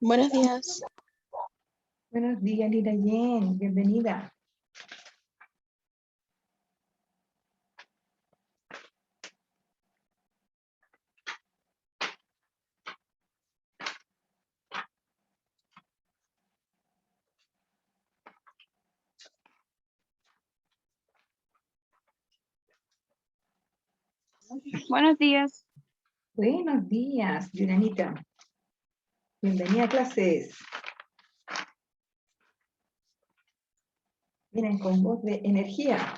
Buenos días. Buenos días, Lirayen, bienvenida. Buenos días. Buenos días, Liranita. Bienvenida a clases. Vienen con voz de energía.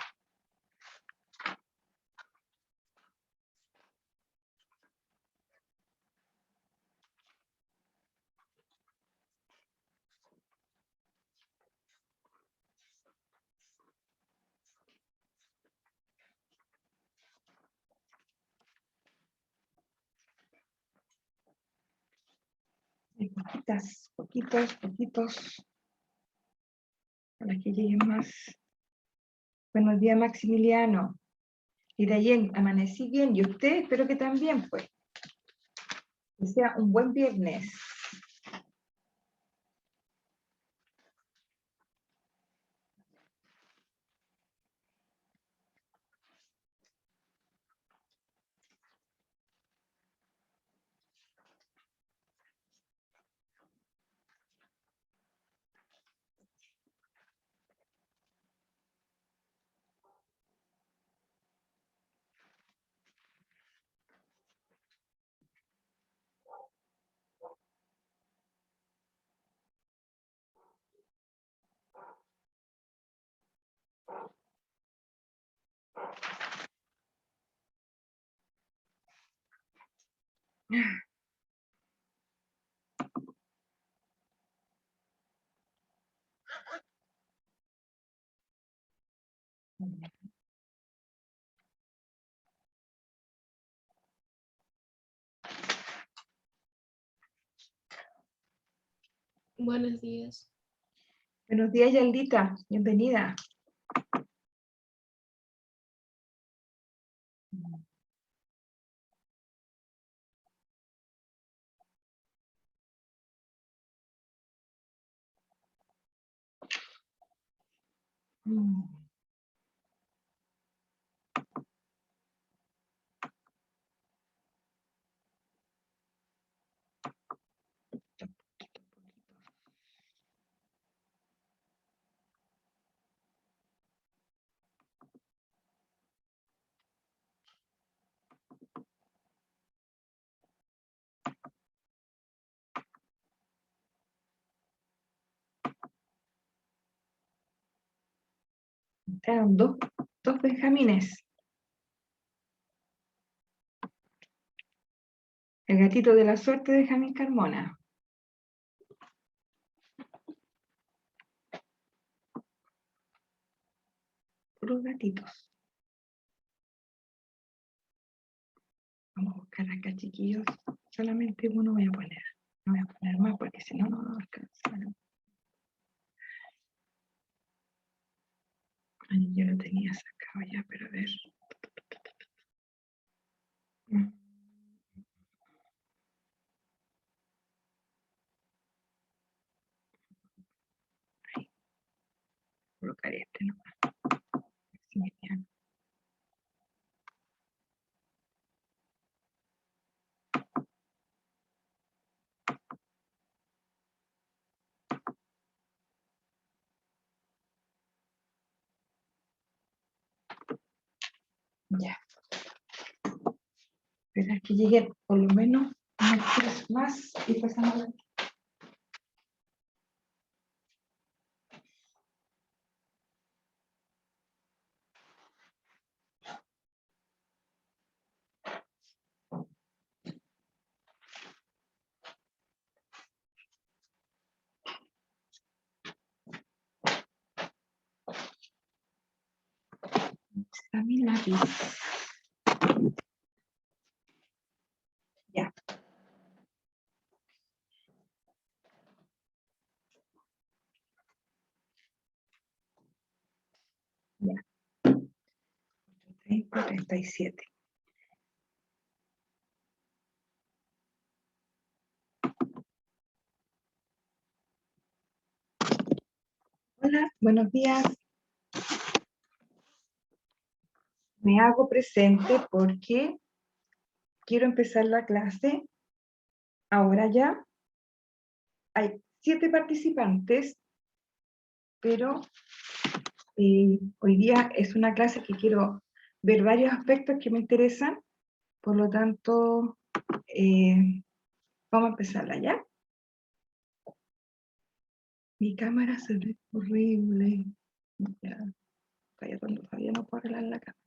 Poquitos. Para que lleguen más. Buenos días, Maximiliano. Lirayen, amanecí bien. Y usted, espero que también, pues. Que sea un buen viernes. Buenos días. Buenos días, Yaldita. Bienvenida. Entraron dos benjamines. El gatito de la suerte de Benjamín Carmona. Puros gatitos. Vamos a buscar acá, chiquillos. Solamente uno voy a poner. No voy a poner más porque si no, no alcanza. Ay, yo lo tenía sacado ya, pero a ver. Ahí. Colocar este nomás. Así me quedan. Ya. Esperar que lleguen por lo menos unos 3 más y pasamos a a mi lápiz. Ya. Ya. 37. Hola, buenos días. Me hago presente porque quiero empezar la clase ahora ya. Hay 7 participantes, pero hoy día es una clase que quiero ver varios aspectos que me interesan, por lo tanto, vamos a empezarla ya. Mi cámara se ve horrible. Ya, todavía no puedo arreglar la cámara.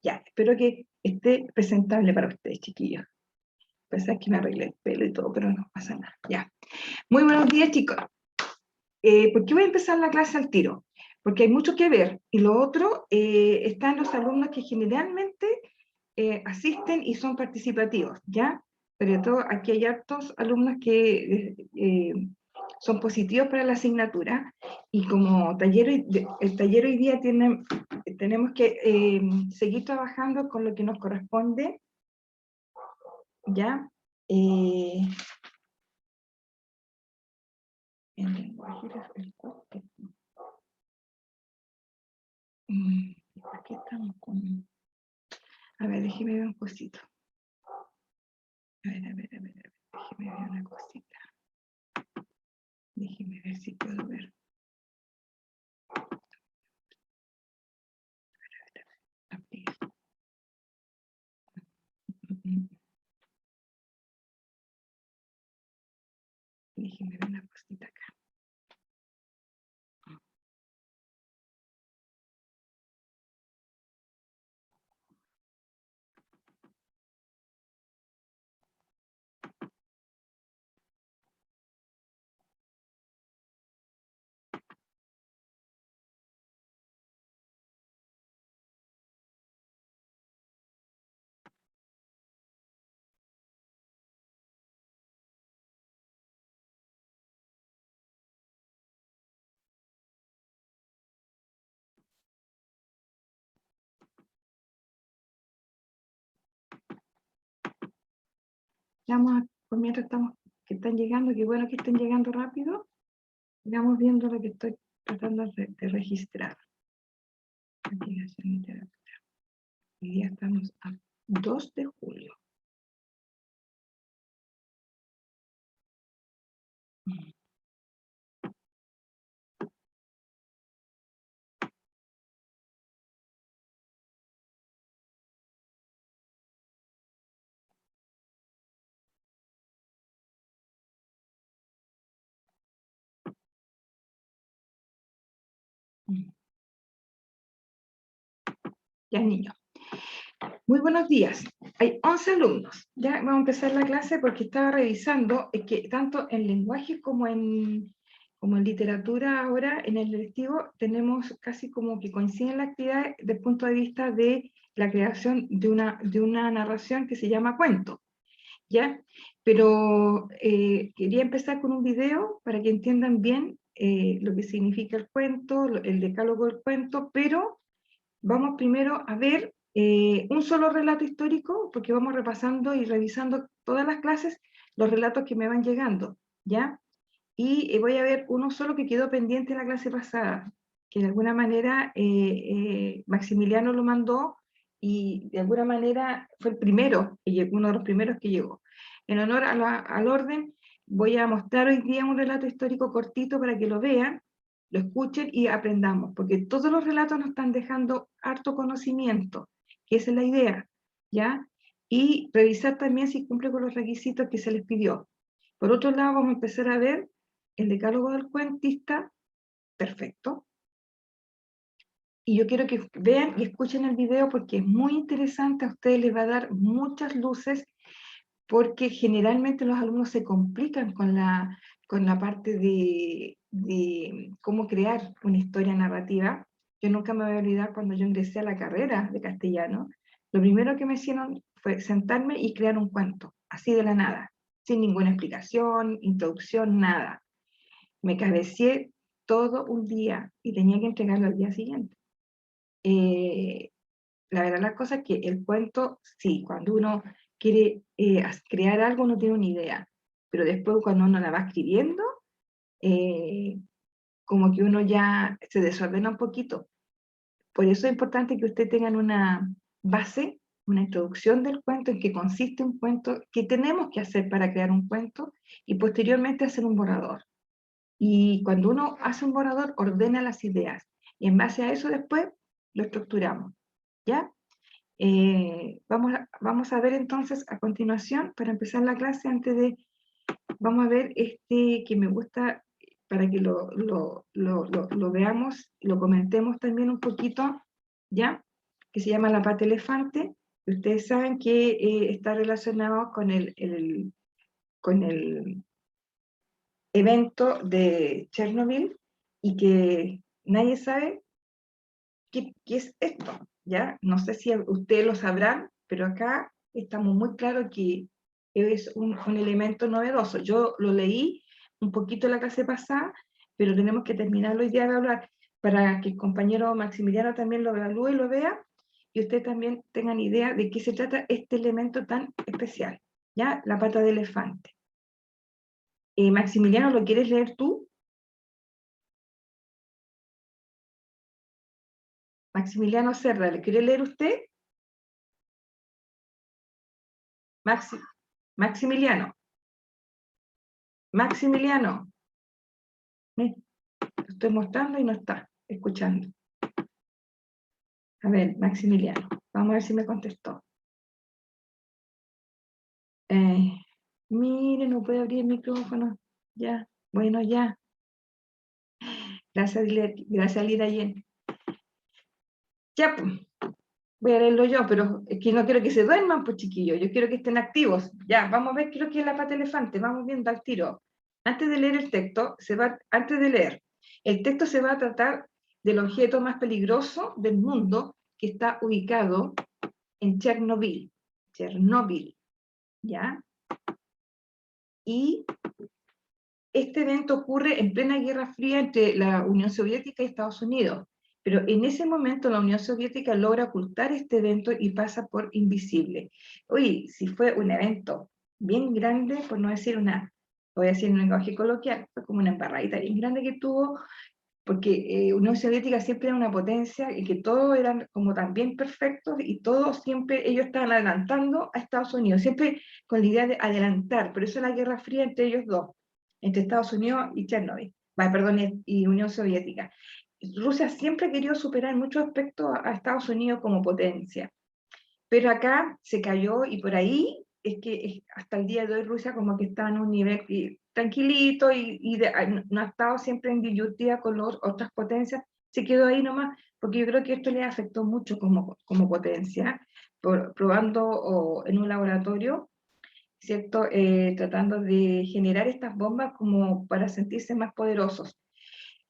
Ya, espero que esté presentable para ustedes, chiquillos. Pensé que me arreglé el pelo y todo, pero no pasa nada. Ya. Muy buenos días, chicos. ¿Por qué voy a empezar la clase al tiro? Porque hay mucho que ver. Y lo otro, están los alumnos que generalmente asisten y son participativos, ¿ya? Sobre todo aquí hay hartos alumnos que son positivos para la asignatura y como el taller hoy día tenemos que seguir trabajando con lo que nos corresponde, ¿ya? En lenguaje el corte. ¿Por qué estamos con...? A ver, déjeme ver un cosito. A ver, déjeme ver una cosita. Déjeme ver si puedo ver. Abrir. Déjeme ver una cosita acá. Por mientras estamos, que están llegando, qué bueno que estén llegando rápido. Vamos viendo lo que estoy tratando de registrar. Activación interactiva. Hoy día estamos a 2 de julio. Ya, niños. Muy buenos días. Hay 11 alumnos. Ya vamos a empezar la clase porque estaba revisando que tanto en lenguaje como en literatura ahora, en el lectivo, tenemos casi como que coinciden las actividades desde el punto de vista de la creación de una narración que se llama cuento. ¿Ya? Pero quería empezar con un video para que entiendan bien lo que significa el cuento, el decálogo del cuento, pero vamos primero a ver un solo relato histórico, porque vamos repasando y revisando todas las clases, los relatos que me van llegando, ¿ya? Y voy a ver uno solo que quedó pendiente en la clase pasada, que de alguna manera Maximiliano lo mandó y de alguna manera fue el primero, uno de los primeros que llegó. En honor al orden, voy a mostrar hoy día un relato histórico cortito para que lo vean, lo escuchen y aprendamos, porque todos los relatos nos están dejando harto conocimiento, que esa es la idea, ¿ya? Y revisar también si cumple con los requisitos que se les pidió. Por otro lado, vamos a empezar a ver el decálogo del cuentista, perfecto. Y yo quiero que vean y escuchen el video porque es muy interesante, a ustedes les va a dar muchas luces, porque generalmente los alumnos se complican con la parte de cómo crear una historia narrativa. Yo nunca me voy a olvidar cuando yo ingresé a la carrera de castellano, lo primero que me hicieron fue sentarme y crear un cuento, así de la nada, sin ninguna explicación, introducción, nada. Me cabeceé todo un día y tenía que entregarlo al día siguiente. Eh, la verdad, la cosa es que el cuento, sí, cuando uno quiere crear algo, uno tiene una idea, pero después cuando uno la va escribiendo, eh, como que uno ya se desordena un poquito. Por eso es importante que ustedes tengan una base, una introducción del cuento, en qué consiste un cuento, qué tenemos que hacer para crear un cuento, y posteriormente hacer un borrador. Y cuando uno hace un borrador, ordena las ideas, y en base a eso después lo estructuramos, ¿ya? Vamos a ver entonces a continuación, para empezar la clase, vamos a ver este que me gusta, para que lo veamos, lo comentemos también un poquito, ¿ya? Que se llama La pata elefante. Ustedes saben que está relacionado con el evento de Chernobyl, y que nadie sabe qué es esto, ¿ya? No sé si ustedes lo sabrán, pero acá estamos muy claros que es un elemento novedoso. Yo lo leí un poquito en la clase pasada, pero tenemos que terminarlo hoy día de hablar, para que el compañero Maximiliano también lo evalúe y lo vea, y ustedes también tengan idea de qué se trata este elemento tan especial, ¿ya? La pata de elefante. Maximiliano, ¿lo quieres leer tú? Maximiliano Cerda, ¿le quiere leer usted? Maximiliano. Maximiliano. Lo estoy mostrando y no está escuchando. A ver, Maximiliano. Vamos a ver si me contestó. Mire, no puede abrir el micrófono. Ya. Bueno, ya. Gracias, Lirayen. Ya, pues. Voy a leerlo yo, pero es que no quiero que se duerman, pues chiquillos. Yo quiero que estén activos. Ya, vamos a ver qué es lo que es la pata elefante. Vamos viendo al tiro. Antes de leer el texto, el texto se va a tratar del objeto más peligroso del mundo, que está ubicado en Chernobyl. Chernobyl, ¿ya? Y este evento ocurre en plena Guerra Fría entre la Unión Soviética y Estados Unidos. Pero en ese momento la Unión Soviética logra ocultar este evento y pasa por invisible. Oye, si fue un evento bien grande, por no decir voy a decir en un lenguaje coloquial, fue como una embarradita bien grande que tuvo, porque Unión Soviética siempre era una potencia y que todos eran como también perfectos, y todos siempre, ellos estaban adelantando a Estados Unidos, siempre con la idea de adelantar. Por eso la Guerra Fría entre ellos dos, entre Estados Unidos y Chernobyl, perdón, y Unión Soviética. Rusia siempre ha querido superar en muchos aspectos a Estados Unidos como potencia, pero acá se cayó, y por ahí es que hasta el día de hoy Rusia como que está en un nivel tranquilito, no ha estado siempre en disyuntiva con las otras potencias, se quedó ahí nomás, porque yo creo que esto le afectó mucho como potencia, probando en un laboratorio, ¿cierto? Tratando de generar estas bombas como para sentirse más poderosos.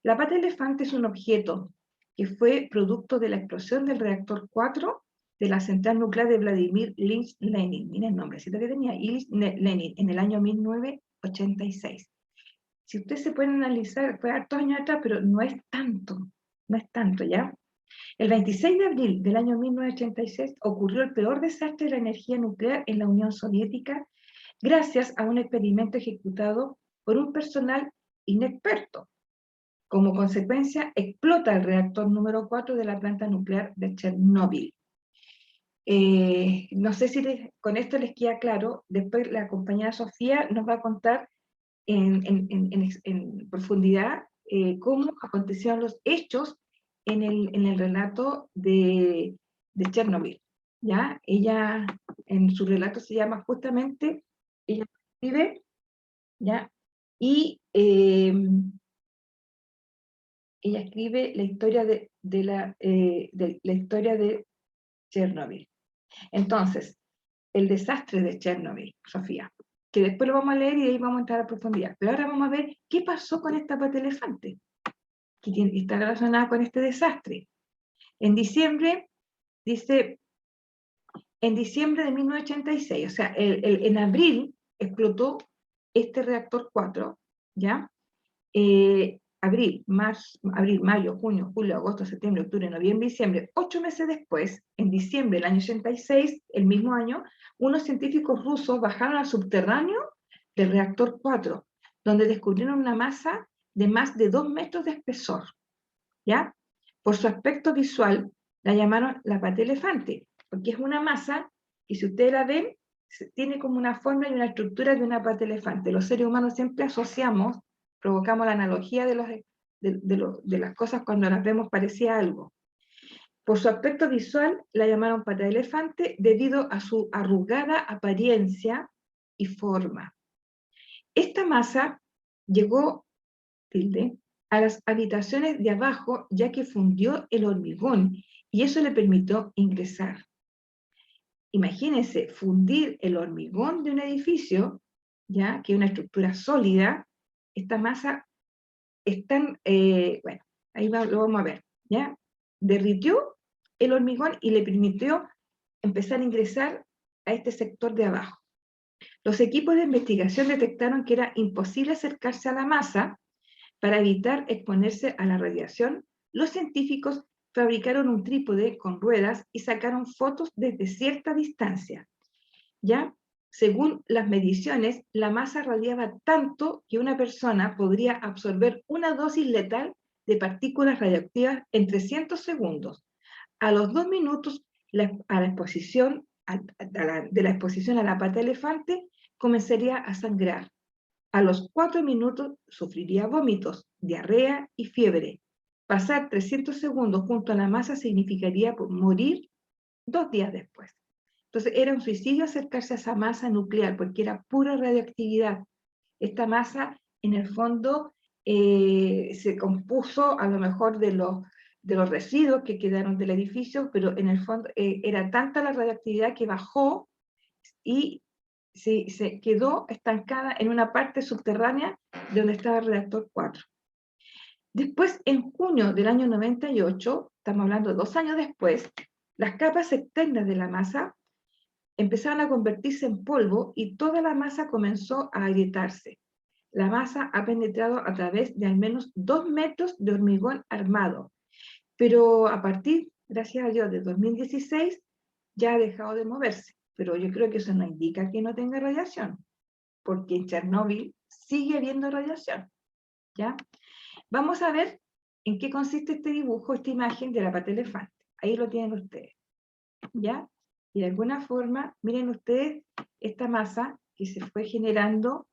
La pata elefante es un objeto que fue producto de la explosión del reactor 4 de la central nuclear de Vladimir Ilich Lenin. Miren el nombrecito que tenía, Ilich Lenin, en el año 1986. Si usted se puede analizar, fue hartos años atrás, pero no es tanto, ¿ya? El 26 de abril del año 1986 ocurrió el peor desastre de la energía nuclear en la Unión Soviética, gracias a un experimento ejecutado por un personal inexperto. Como consecuencia, explota el reactor número 4 de la planta nuclear de Chernóbil. No sé si con esto les queda claro. Después la compañera Sofía nos va a contar en profundidad cómo acontecieron los hechos en el relato de Chernobyl. ¿Ya? Ella, en su relato se llama justamente, ella escribe, ¿ya? Y ella escribe la historia de la historia de Chernobyl. Entonces, el desastre de Chernobyl, Sofía, que después lo vamos a leer y de ahí vamos a entrar a profundidad. Pero ahora vamos a ver qué pasó con esta pata elefante, que está relacionada con este desastre. En diciembre, dice, en diciembre de 1986, o sea, en abril explotó este reactor 4, ¿ya? Abril, mayo, junio, julio, agosto, septiembre, octubre, noviembre, diciembre. 8 meses después, en diciembre del año 86, el mismo año, unos científicos rusos bajaron al subterráneo del reactor 4, donde descubrieron una masa de más de 2 metros de espesor, ¿ya? Por su aspecto visual, la llamaron la pata elefante, porque es una masa, y si ustedes la ven, tiene como una forma y una estructura de una pata elefante. Los seres humanos siempre asociamos, provocamos la analogía de las cosas cuando las vemos parecía algo. Por su aspecto visual, la llamaron pata de elefante debido a su arrugada apariencia y forma. Esta masa llegó, a las habitaciones de abajo, ya que fundió el hormigón, y eso le permitió ingresar. Imagínense, fundir el hormigón de un edificio, ya que es una estructura sólida, esta masa es tan, bueno, ahí lo vamos a ver, ¿ya? Derritió el hormigón y le permitió empezar a ingresar a este sector de abajo. Los equipos de investigación detectaron que era imposible acercarse a la masa para evitar exponerse a la radiación. Los científicos fabricaron un trípode con ruedas y sacaron fotos desde cierta distancia. ¿Ya? Según las mediciones, la masa radiaba tanto que una persona podría absorber una dosis letal de partículas radioactivas en 300 segundos. A los 2 minutos de la exposición a la pata elefante comenzaría a sangrar. A los 4 minutos sufriría vómitos, diarrea y fiebre. Pasar 300 segundos junto a la masa significaría morir 2 días después. Entonces era un suicidio acercarse a esa masa nuclear porque era pura radioactividad. Esta masa en el fondo se compuso a lo mejor de los residuos que quedaron del edificio, pero en el fondo era tanta la radioactividad que bajó y se quedó estancada en una parte subterránea de donde estaba el reactor 4. Después, en junio del año 98, estamos hablando de 2 años después, las capas externas de la masa empezaron a convertirse en polvo y toda la masa comenzó a agrietarse. La masa ha penetrado a través de al menos 2 metros de hormigón armado, pero a partir, gracias a Dios, de 2016 ya ha dejado de moverse. Pero yo creo que eso no indica que no tenga radiación, porque en Chernóbil sigue habiendo radiación, ¿ya? Vamos a ver en qué consiste este dibujo, esta imagen de la pata elefante. Ahí lo tienen ustedes, ¿ya? Y de alguna forma, miren ustedes esta masa que se fue generando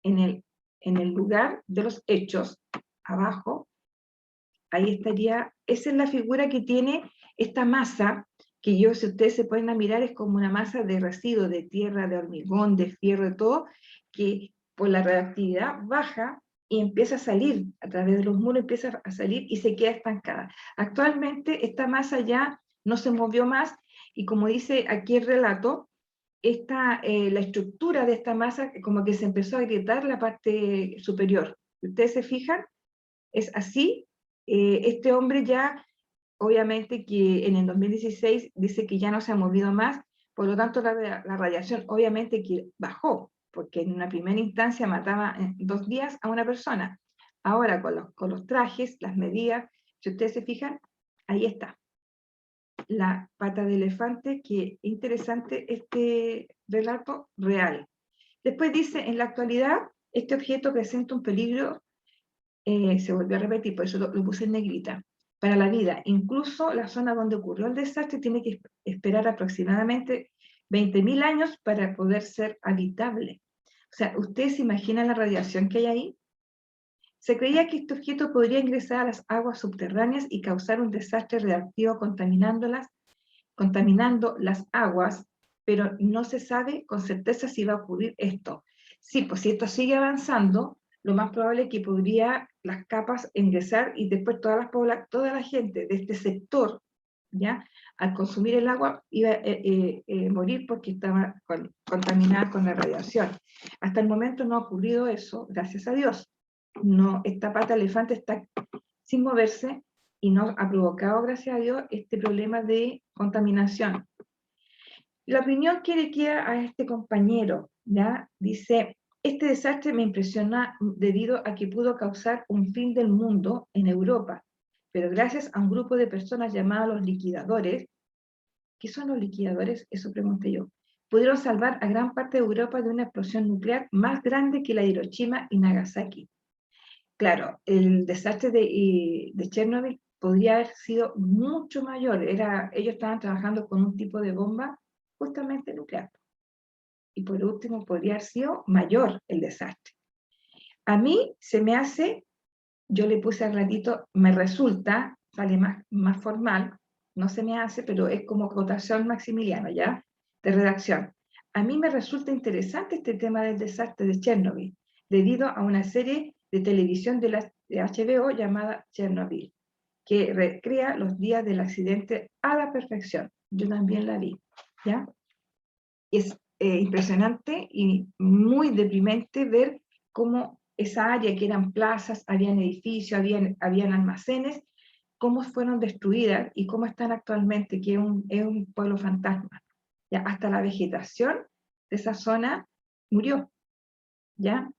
en el lugar de los hechos, abajo. Ahí estaría, esa es la figura que tiene esta masa, que yo, si ustedes se pueden mirar, es como una masa de residuos, de tierra, de hormigón, de fierro, de todo, que por la radioactividad baja y empieza a salir, a través de los muros empieza a salir y se queda estancada. Actualmente esta masa ya no se movió más, y como dice aquí el relato, la estructura de esta masa como que se empezó a agrietar la parte superior. Ustedes se fijan, es así. Este hombre ya, obviamente que en el 2016 dice que ya no se ha movido más, por lo tanto la radiación obviamente que bajó, porque en una primera instancia mataba en 2 días a una persona. Ahora con los trajes, las medidas, si ustedes se fijan, ahí está la pata de elefante, que interesante este relato real. Después dice, en la actualidad, este objeto presenta un peligro, se volvió a repetir, por eso lo puse en negrita, para la vida. Incluso la zona donde ocurrió el desastre tiene que esperar aproximadamente 20.000 años para poder ser habitable. O sea, ¿ustedes se imaginan la radiación que hay ahí? Se creía que este objeto podría ingresar a las aguas subterráneas y causar un desastre radioactivo contaminando las aguas, pero no se sabe con certeza si va a ocurrir esto. Sí, pues si esto sigue avanzando, lo más probable es que podría las capas ingresar y después toda la gente de este sector, ¿ya? Al consumir el agua iba a morir porque estaba contaminada con la radiación. Hasta el momento no ha ocurrido eso, gracias a Dios. No, esta pata de elefante está sin moverse y no ha provocado, gracias a Dios, este problema de contaminación. La opinión que le queda a este compañero, ¿ya? Dice, este desastre me impresiona debido a que pudo causar un fin del mundo en Europa, pero gracias a un grupo de personas llamados los liquidadores. ¿Qué son los liquidadores? Eso pregunté yo. Pudieron salvar a gran parte de Europa de una explosión nuclear más grande que la de Hiroshima y Nagasaki. claro, el desastre de Chernobyl podría haber sido mucho mayor. Ellos estaban trabajando con un tipo de bomba justamente nuclear. Y por último, podría haber sido mayor el desastre. A mí se me hace, yo le puse al ratito, me resulta, sale más formal, no se me hace, pero es como cotación Maximiliano, ¿ya? De redacción. A mí me resulta interesante este tema del desastre de Chernobyl, debido a una serie de televisión de HBO llamada Chernobyl, que recrea los días del accidente a la perfección. Yo también la vi, ¿ya? Es impresionante y muy deprimente ver cómo esa área que eran plazas, habían edificios, habían almacenes, cómo fueron destruidas y cómo están actualmente, que es un pueblo fantasma. ¿Ya? Hasta la vegetación de esa zona murió. ¿Ya?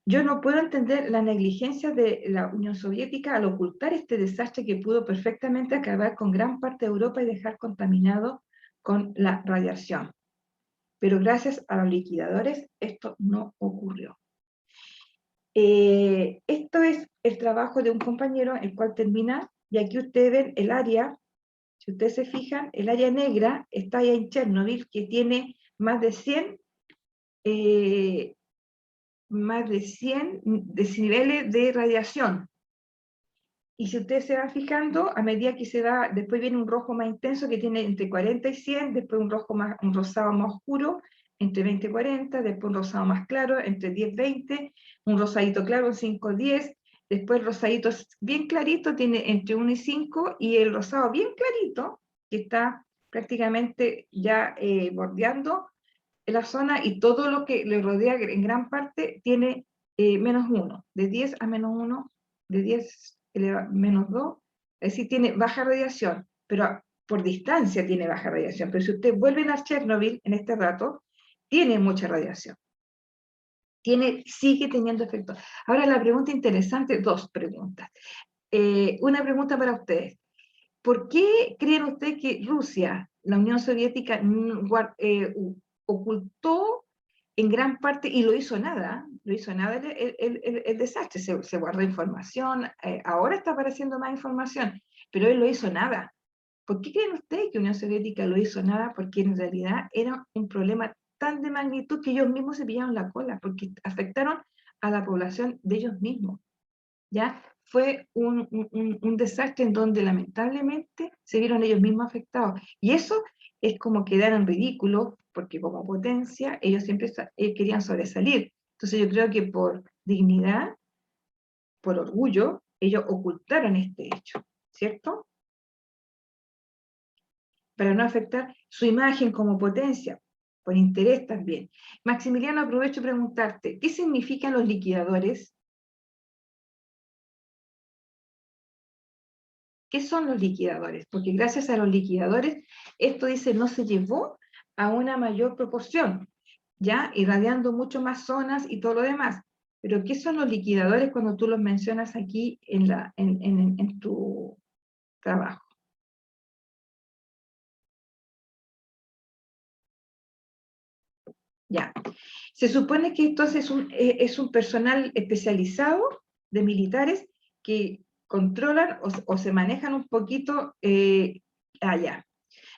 Yo no puedo entender la negligencia de la Unión Soviética al ocultar este desastre que pudo perfectamente acabar con gran parte de Europa y dejar contaminado con la radiación. Pero gracias a los liquidadores esto no ocurrió. Esto es el trabajo de un compañero, el cual termina, y aquí ustedes ven el área, si ustedes se fijan, el área negra está allá en Chernobyl, que tiene más de 100 decibeles de radiación. Y si usted se va fijando, a medida que se va, después viene un rojo más intenso que tiene entre 40 y 100, después un rosado más oscuro, entre 20 y 40, después un rosado más claro, entre 10 y 20, un rosadito claro, un 5 y 10, después el rosadito bien clarito tiene entre 1 y 5, y el rosado bien clarito, que está prácticamente ya bordeando la zona, y todo lo que le rodea en gran parte tiene menos 1, de 10 a menos 1, de 10 menos 2, es decir, tiene baja radiación, pero por distancia tiene baja radiación. Pero si usted vuelve a Chernobyl en este rato, tiene mucha radiación. Sigue teniendo efectos. Ahora la pregunta interesante, dos preguntas. Una pregunta para ustedes. ¿Por qué creen ustedes que Rusia, la Unión Soviética, ocultó en gran parte, y lo hizo nada el desastre, se guardó información, ahora está apareciendo más información, pero él lo hizo nada? ¿Por qué creen ustedes que Unión Soviética lo hizo nada? Porque en realidad era un problema tan de magnitud que ellos mismos se pillaron la cola, porque afectaron a la población de ellos mismos. ¿Ya? Fue un desastre en donde lamentablemente se vieron ellos mismos afectados. Y eso es como quedar en ridículo, porque como potencia ellos siempre querían sobresalir. Entonces yo creo que por dignidad, por orgullo, ellos ocultaron este hecho, ¿cierto? Para no afectar su imagen como potencia, por interés también. Maximiliano, aprovecho para preguntarte, ¿qué significan los liquidadores? ¿Qué son los liquidadores? Porque gracias a los liquidadores, esto dice, no se llevó a una mayor proporción, ¿ya? Irradiando mucho más zonas y todo lo demás. Pero ¿qué son los liquidadores cuando tú los mencionas aquí en tu trabajo? Ya. Se supone que entonces es un personal especializado de militares que controlan o se manejan un poquito allá.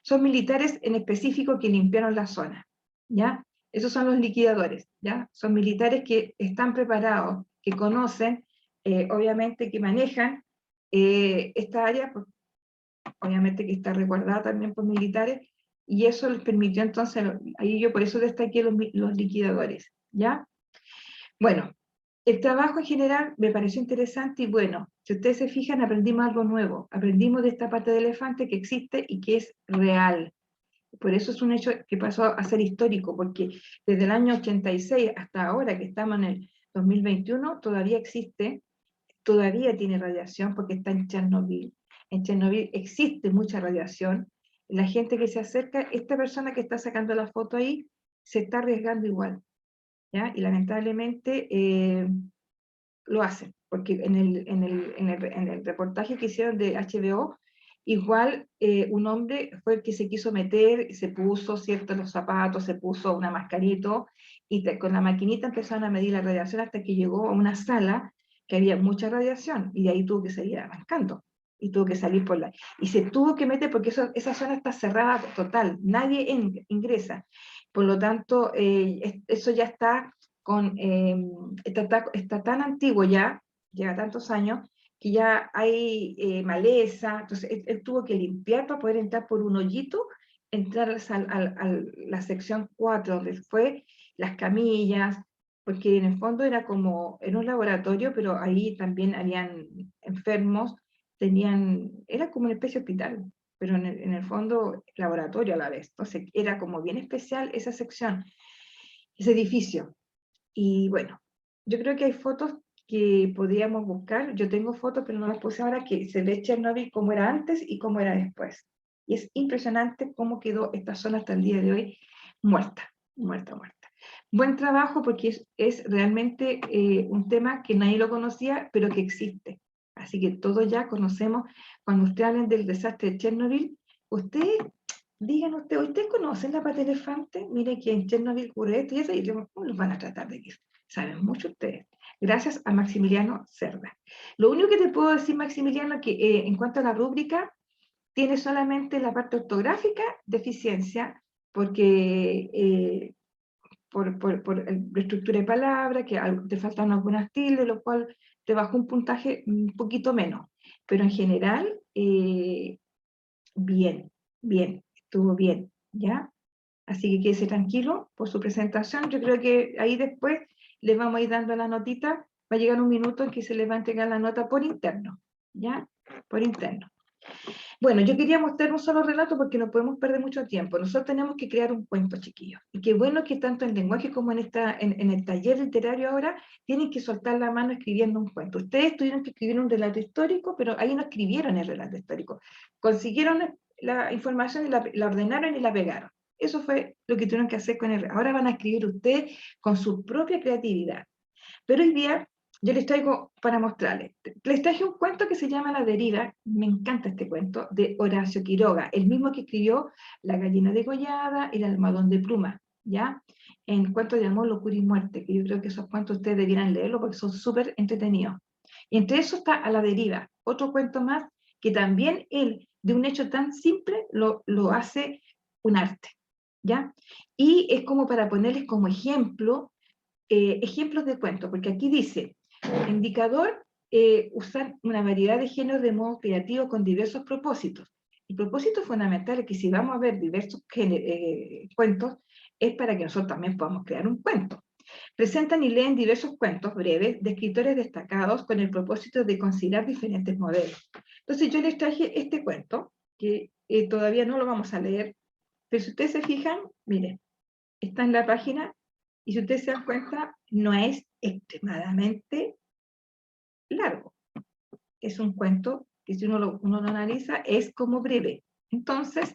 Son militares en específico que limpiaron la zona, ¿ya? Esos son los liquidadores, ¿ya? Son militares que están preparados, que conocen, obviamente que manejan esta área, pues, obviamente que está resguardada también por militares, y eso les permitió entonces, ahí yo por eso destaqué los liquidadores, ¿ya? Bueno, el trabajo en general me pareció interesante y bueno, si ustedes se fijan, aprendimos algo nuevo, aprendimos de esta parte del elefante que existe y que es real. Por eso es un hecho que pasó a ser histórico, porque desde el año 86 hasta ahora, que estamos en el 2021, todavía existe, todavía tiene radiación porque está en Chernobyl. En Chernobyl existe mucha radiación. La gente que se acerca, esta persona que está sacando la foto ahí, se está arriesgando igual, ¿ya? Y lamentablemente lo hacen, porque en el reportaje que hicieron de HBO, igual un hombre fue el que se quiso meter, se puso, ¿cierto?, los zapatos, se puso una mascarito, y con la maquinita empezaron a medir la radiación hasta que llegó a una sala que había mucha radiación, y de ahí tuvo que seguir arrancando, y tuvo que salir por la... Y se tuvo que meter, porque esa zona está cerrada total, nadie ingresa. Por lo tanto, eso ya está está tan antiguo ya, lleva tantos años, que ya hay maleza, entonces él tuvo que limpiar para poder entrar por un hoyito, entrar a la sección 4, donde fue las camillas, porque en el fondo era como, en un laboratorio, pero ahí también habían enfermos, era como una especie de hospital, pero en el fondo laboratorio a la vez, entonces era como bien especial esa sección, ese edificio. Y bueno, yo creo que hay fotos que podríamos buscar, yo tengo fotos, pero no las puse ahora, que se ve Chernobyl como era antes y cómo era después. Y es impresionante cómo quedó esta zona hasta el día de hoy muerta, muerta, muerta. Buen trabajo porque es realmente un tema que nadie lo conocía, pero que existe. Así que todos ya conocemos, cuando ustedes hablen del desastre de Chernobyl, ustedes, digan ¿ustedes conocen la pata elefante? Mire que en Chernobyl ocurre esto y eso, y ¿cómo los van a tratar de decir? Saben mucho ustedes. Gracias a Maximiliano Cerda. Lo único que te puedo decir, Maximiliano, que en cuanto a la rúbrica, tiene solamente la parte ortográfica deficiencia, porque por la estructura de palabra, que te faltan algunas tildes, lo cual te bajó un puntaje un poquito menos. Pero en general, bien, bien, estuvo bien, ¿ya? Así que quédese tranquilo por su presentación. Yo creo que ahí después les vamos a ir dando la notita. Va a llegar un minuto en que se les va a entregar la nota por interno, ¿ya? Por interno. Bueno, yo quería mostrar un solo relato porque no podemos perder mucho tiempo. Nosotros tenemos que crear un cuento, chiquillos. Y qué bueno que tanto en lenguaje como en el taller literario ahora tienen que soltar la mano escribiendo un cuento. Ustedes tuvieron que escribir un relato histórico, pero ahí no escribieron el relato histórico. Consiguieron la información y la ordenaron y la pegaron. Eso fue lo que tuvieron que hacer con el... Ahora van a escribir ustedes con su propia creatividad. Pero hoy día yo les traigo para mostrarles. Les traje un cuento que se llama La deriva, me encanta este cuento, de Horacio Quiroga, el mismo que escribió La gallina degollada y El almohadón de pluma, ¿ya? En Cuentos de amor, locura y muerte, que yo creo que esos cuentos ustedes debieran leerlo porque son súper entretenidos. Y entre eso está A la deriva, otro cuento más que también él, de un hecho tan simple, lo hace un arte, ¿ya? Y es como para ponerles como ejemplo ejemplos de cuentos, porque aquí dice, indicador, usar una variedad de géneros de modo creativo con diversos propósitos. El propósito fundamental es que si vamos a ver diversos cuentos, es para que nosotros también podamos crear un cuento. Presentan y leen diversos cuentos breves de escritores destacados con el propósito de considerar diferentes modelos. Entonces yo les traje este cuento, que todavía no lo vamos a leer, pero si ustedes se fijan, miren, está en la página y si ustedes se dan cuenta, no es extremadamente largo. Es un cuento que si uno lo analiza es como breve. Entonces,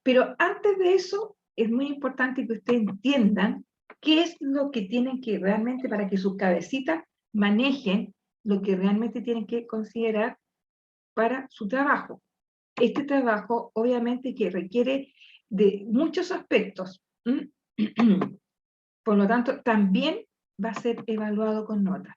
pero antes de eso, es muy importante que ustedes entiendan qué es lo que tienen que realmente, para que sus cabecitas manejen lo que realmente tienen que considerar para su trabajo. Este trabajo, obviamente, que requiere de muchos aspectos. Por lo tanto, también va a ser evaluado con notas.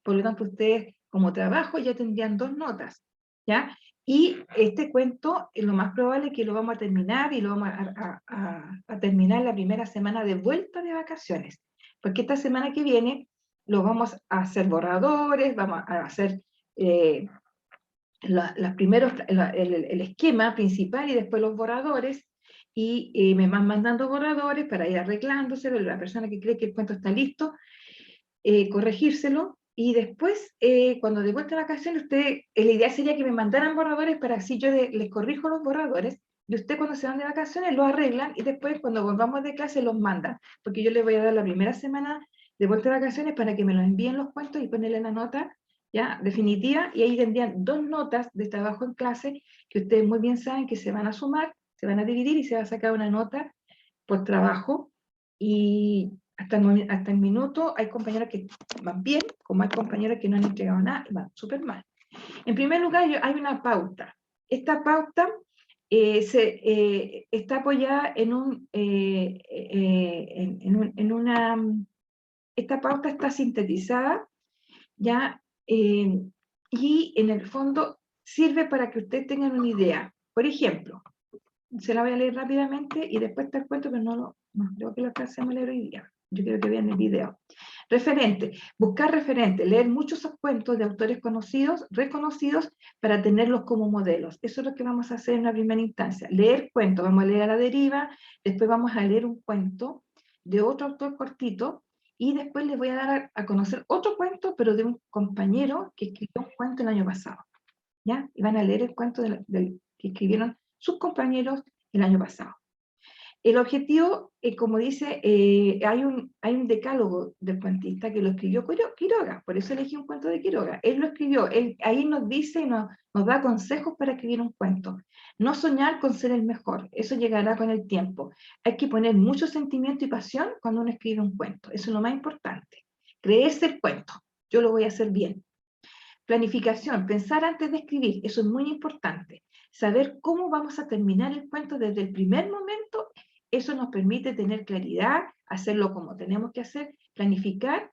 Por lo tanto, ustedes como trabajo ya tendrían 2 notas, ¿ya? Y este cuento, lo más probable es que lo vamos a terminar y lo vamos a terminar la primera semana de vuelta de vacaciones. Porque esta semana que viene lo vamos a hacer borradores, vamos a hacer el esquema principal y después los borradores, y me van mandando borradores para ir arreglándoselo, la persona que cree que el cuento está listo, corregírselo, y después, cuando de vuelta a vacaciones, la idea sería que me mandaran borradores para así yo les corrijo los borradores, y usted cuando se van de vacaciones los arreglan, y después cuando volvamos de clase los mandan, porque yo les voy a dar la primera semana de vuelta de vacaciones para que me los envíen los cuentos y ponerle la nota ya definitiva, y ahí tendrían 2 notas de trabajo en clase que ustedes muy bien saben que se van a sumar, se van a dividir y se va a sacar una nota por trabajo. Y hasta el minuto hay compañeros que van bien, como hay compañeros que no han entregado nada y van súper mal. En primer lugar, hay una pauta. Esta pauta está apoyada esta pauta está sintetizada ya y en el fondo sirve para que ustedes tengan una idea. Por ejemplo, se la voy a leer rápidamente y después te cuento, pero no creo que lo alcancemos a leer hoy día. Yo quiero que vean el video. Referente, buscar referente, leer muchos cuentos de autores conocidos, reconocidos, para tenerlos como modelos. Eso es lo que vamos a hacer en una primera instancia. Leer cuentos, vamos a leer A la deriva, después vamos a leer un cuento de otro autor cortito, y después les voy a dar a conocer otro cuento, pero de un compañero que escribió un cuento el año pasado. ¿Ya? Y van a leer el cuento que escribieron sus compañeros el año pasado. El objetivo, como dice, hay un decálogo del cuentista que lo escribió Quiroga, por eso elegí un cuento de Quiroga. Él lo escribió, ahí nos dice y nos da consejos para escribir un cuento. No soñar con ser el mejor, eso llegará con el tiempo. Hay que poner mucho sentimiento y pasión cuando uno escribe un cuento, eso es lo más importante. Creerse el cuento, yo lo voy a hacer bien. Planificación, pensar antes de escribir, eso es muy importante. Saber cómo vamos a terminar el cuento desde el primer momento, eso nos permite tener claridad, hacerlo como tenemos que hacer, planificar,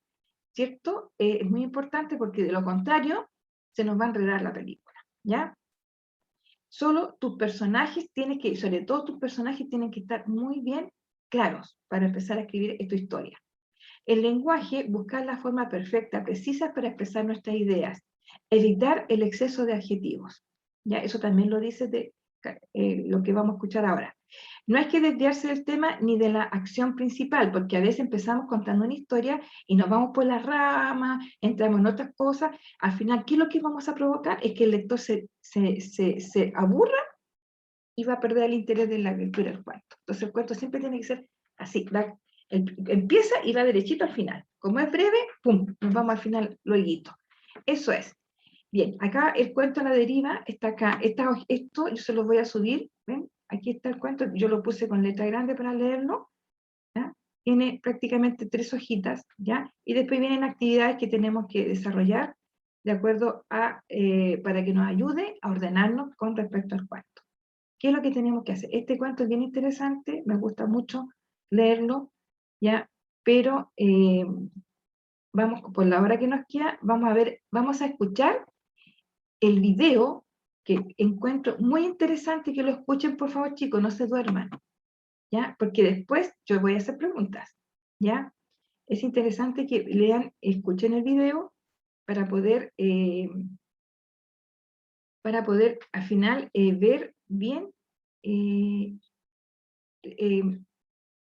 ¿cierto? Es muy importante porque de lo contrario se nos va a enredar la película, ¿ya? Solo tus personajes sobre todo tus personajes tienen que estar muy bien claros para empezar a escribir esta historia. El lenguaje, buscar la forma perfecta, precisa para expresar nuestras ideas. Evitar el exceso de adjetivos. ¿Ya? Eso también lo dice lo que vamos a escuchar ahora. No hay que desviarse del tema ni de la acción principal, porque a veces empezamos contando una historia y nos vamos por las ramas, entramos en otras cosas. Al final, ¿qué es lo que vamos a provocar? Es que el lector se aburra y va a perder el interés de la lectura del cuento. Entonces el cuento siempre tiene que ser así, empieza y va derechito al final. Como es breve, pum, nos vamos al final luego. Eso es. Bien, acá el cuento a la deriva está acá. Esto yo se lo voy a subir, ¿ven? Aquí está el cuento, yo lo puse con letra grande para leerlo, ¿ya? Tiene prácticamente 3 hojitas, ¿ya? Y después vienen actividades que tenemos que desarrollar de acuerdo para que nos ayude a ordenarnos con respecto al cuento. ¿Qué es lo que tenemos que hacer? Este cuento es bien interesante, me gusta mucho leerlo, ¿ya? Pero vamos, por la hora que nos queda, vamos a escuchar el video que encuentro muy interesante, que lo escuchen, por favor, chicos, no se duerman, ¿ya? Porque después yo voy a hacer preguntas, ¿ya? Es interesante que lean, escuchen el video para poder al final ver bien,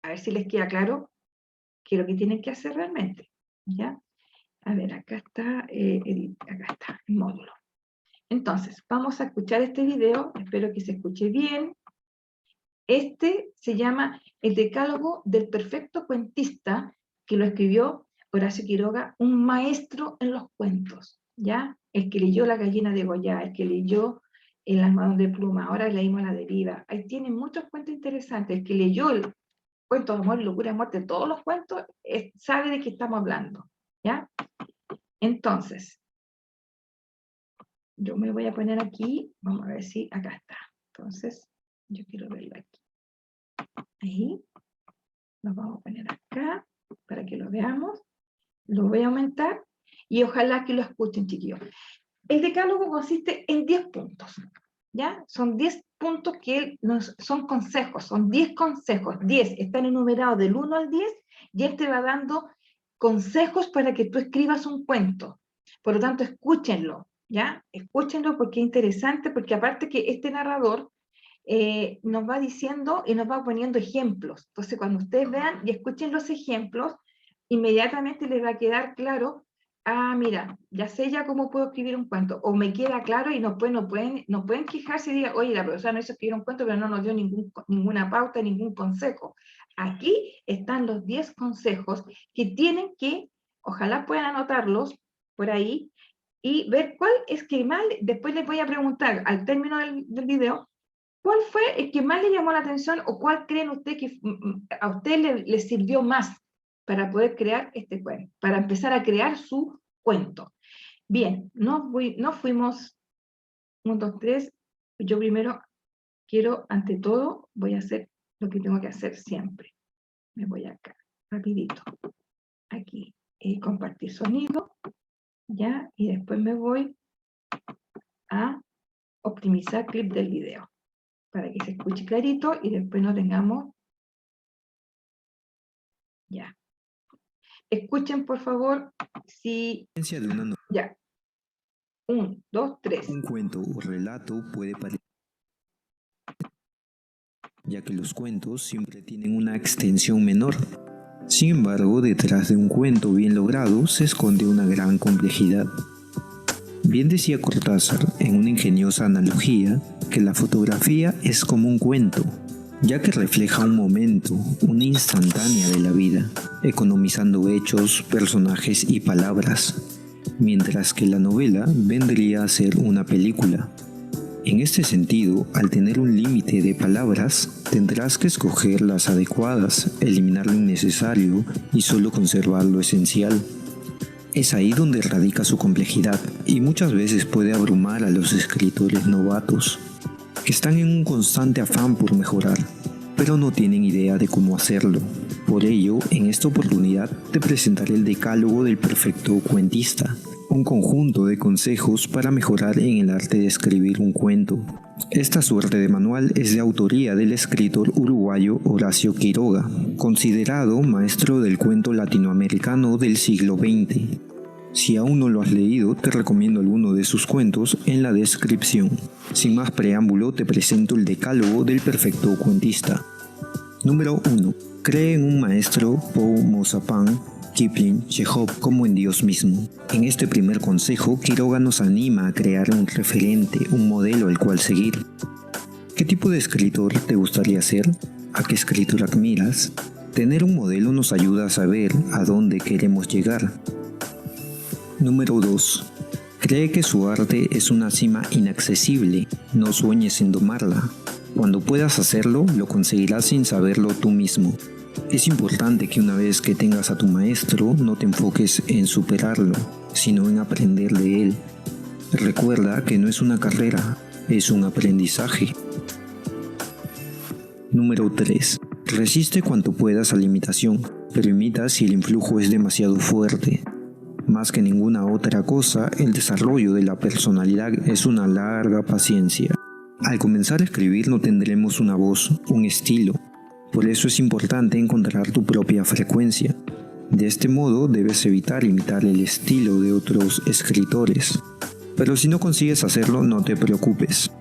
a ver si les queda claro qué es lo que tienen que hacer realmente, ¿ya? A ver, acá está el módulo. Entonces, vamos a escuchar este video, espero que se escuche bien. Este se llama El Decálogo del Perfecto Cuentista, que lo escribió Horacio Quiroga, un maestro en los cuentos, ¿ya? El que leyó La gallina de Goya, el que leyó El almohadón de pluma, ahora leímos La deriva. Ahí tienen muchos cuentos interesantes. El que leyó el cuento de amor, locura, muerte, todos los cuentos, sabe de qué estamos hablando, ¿ya? Entonces, yo me voy a poner aquí, vamos a ver si acá está. Entonces, yo quiero verlo aquí. Ahí, nos vamos a poner acá para que lo veamos. Lo voy a aumentar y ojalá que lo escuchen, chiquillos. El decálogo consiste en 10 puntos, ¿ya? Son 10 puntos que son consejos, son 10 consejos. 10 están enumerados del 1 al 10 y él te va dando consejos para que tú escribas un cuento. Por lo tanto, escúchenlo, ¿ya? Escúchenlo porque es interesante, porque aparte que este narrador nos va diciendo y nos va poniendo ejemplos. Entonces, cuando ustedes vean y escuchen los ejemplos, inmediatamente les va a quedar claro, ah, mira, ya sé ya cómo puedo escribir un cuento, o me queda claro y no pueden quejarse y digan, oye, la profesora no hizo escribir un cuento, pero no nos dio ninguna pauta, ningún consejo. Aquí están los 10 consejos que tienen que, ojalá puedan anotarlos por ahí, y ver cuál es que más, después les voy a preguntar al término del video, ¿cuál fue el que más le llamó la atención o cuál creen ustedes que a usted le sirvió más para poder crear este cuento, para empezar a crear su cuento? Bien, nos fuimos 1, 2, 3. Yo primero quiero, ante todo, voy a hacer lo que tengo que hacer siempre. Me voy acá, rapidito. Aquí, compartir sonido. ¿Ya? Y después me voy a optimizar clip del video para que se escuche clarito y después no tengamos. Ya. Escuchen, por favor, si... De una ya. 1, 2, 3. Un cuento o relato puede parecer, ya que los cuentos siempre tienen una extensión menor. Sin embargo, detrás de un cuento bien logrado se esconde una gran complejidad. Bien decía Cortázar en una ingeniosa analogía que la fotografía es como un cuento, ya que refleja un momento, una instantánea de la vida, economizando hechos, personajes y palabras, mientras que la novela vendría a ser una película. En este sentido, al tener un límite de palabras, tendrás que escoger las adecuadas, eliminar lo innecesario y solo conservar lo esencial. Es ahí donde radica su complejidad y muchas veces puede abrumar a los escritores novatos, que están en un constante afán por mejorar, pero no tienen idea de cómo hacerlo. Por ello, en esta oportunidad te presentaré el Decálogo del Perfecto Cuentista, un conjunto de consejos para mejorar en el arte de escribir un cuento. Esta suerte de manual es de autoría del escritor uruguayo Horacio Quiroga, considerado maestro del cuento latinoamericano del siglo XX. Si aún no lo has leído, te recomiendo alguno de sus cuentos en la descripción. Sin más preámbulo, te presento el Decálogo del Perfecto Cuentista. Número 1. Cree en un maestro, Poe, Mozapán, Kipling, Chekhov como en Dios mismo. En este primer consejo, Quiroga nos anima a crear un referente, un modelo al cual seguir. ¿Qué tipo de escritor te gustaría ser? ¿A qué escritor admiras? Tener un modelo nos ayuda a saber a dónde queremos llegar. Número 2. Cree que su arte es una cima inaccesible. No sueñes en domarla. Cuando puedas hacerlo, lo conseguirás sin saberlo tú mismo. Es importante que una vez que tengas a tu maestro, no te enfoques en superarlo, sino en aprender de él. Recuerda que no es una carrera, es un aprendizaje. Número 3. Resiste cuanto puedas a la imitación, pero imita si el influjo es demasiado fuerte. Más que ninguna otra cosa, el desarrollo de la personalidad es una larga paciencia. Al comenzar a escribir no tendremos una voz, un estilo. Por eso es importante encontrar tu propia frecuencia. De este modo debes evitar imitar el estilo de otros escritores. Pero si no consigues hacerlo, no te preocupes.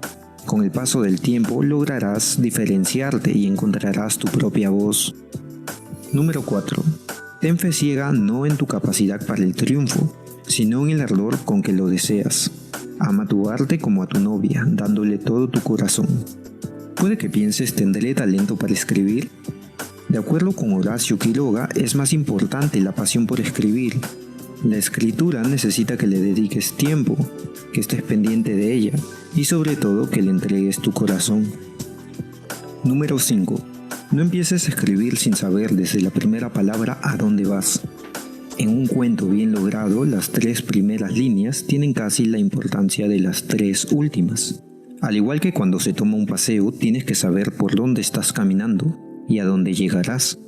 Con el paso del tiempo lograrás diferenciarte y encontrarás tu propia voz. Número 4. Ten fe ciega no en tu capacidad para el triunfo, sino en el ardor con que lo deseas. Ama tu arte como a tu novia, dándole todo tu corazón. Puede que pienses, ¿tendré talento para escribir? De acuerdo con Horacio Quiroga, es más importante la pasión por escribir. La escritura necesita que le dediques tiempo, que estés pendiente de ella y sobre todo que le entregues tu corazón. Número 5. No empieces a escribir sin saber desde la primera palabra a dónde vas. En un cuento bien logrado, las 3 primeras líneas tienen casi la importancia de las 3 últimas. Al igual que cuando se toma un paseo, tienes que saber por dónde estás caminando y a dónde llegarás.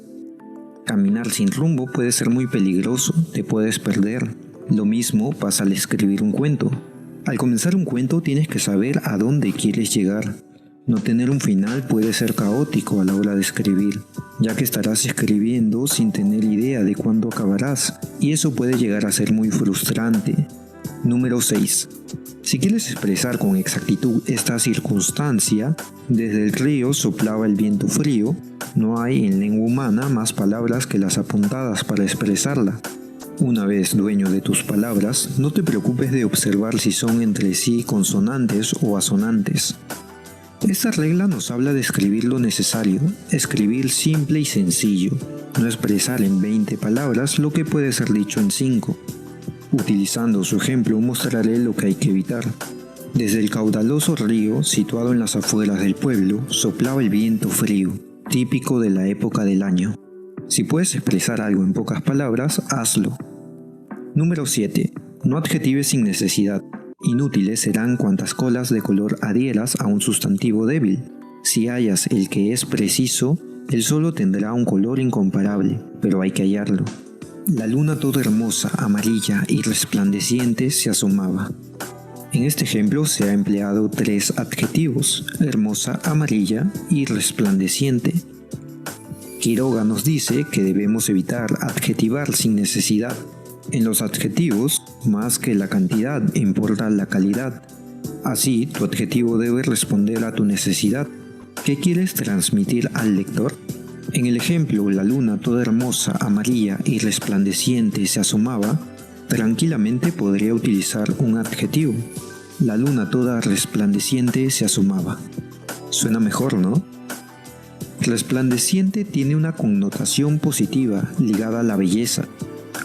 Caminar sin rumbo puede ser muy peligroso, te puedes perder. Lo mismo pasa al escribir un cuento. Al comenzar un cuento tienes que saber a dónde quieres llegar. No tener un final puede ser caótico a la hora de escribir, ya que estarás escribiendo sin tener idea de cuándo acabarás, y eso puede llegar a ser muy frustrante. Número 6. Si quieres expresar con exactitud esta circunstancia, desde el río soplaba el viento frío, no hay en lengua humana más palabras que las apuntadas para expresarla. Una vez dueño de tus palabras, no te preocupes de observar si son entre sí consonantes o asonantes. Esta regla nos habla de escribir lo necesario, escribir simple y sencillo, no expresar en 20 palabras lo que puede ser dicho en 5. Utilizando su ejemplo mostraré lo que hay que evitar. Desde el caudaloso río, situado en las afueras del pueblo, soplaba el viento frío, típico de la época del año. Si puedes expresar algo en pocas palabras, hazlo. Número 7. No adjetives sin necesidad. Inútiles serán cuantas colas de color adhieras a un sustantivo débil. Si hallas el que es preciso, él solo tendrá un color incomparable, pero hay que hallarlo. La luna toda hermosa, amarilla y resplandeciente se asomaba. En este ejemplo se ha empleado 3 adjetivos: hermosa, amarilla y resplandeciente. Quiroga nos dice que debemos evitar adjetivar sin necesidad. En los adjetivos, más que la cantidad, importa la calidad. Así, tu adjetivo debe responder a tu necesidad. ¿Qué quieres transmitir al lector? En el ejemplo, la luna toda hermosa, amarilla y resplandeciente se asomaba, tranquilamente podría utilizar un adjetivo. La luna toda resplandeciente se asomaba. Suena mejor, ¿no? Resplandeciente tiene una connotación positiva ligada a la belleza.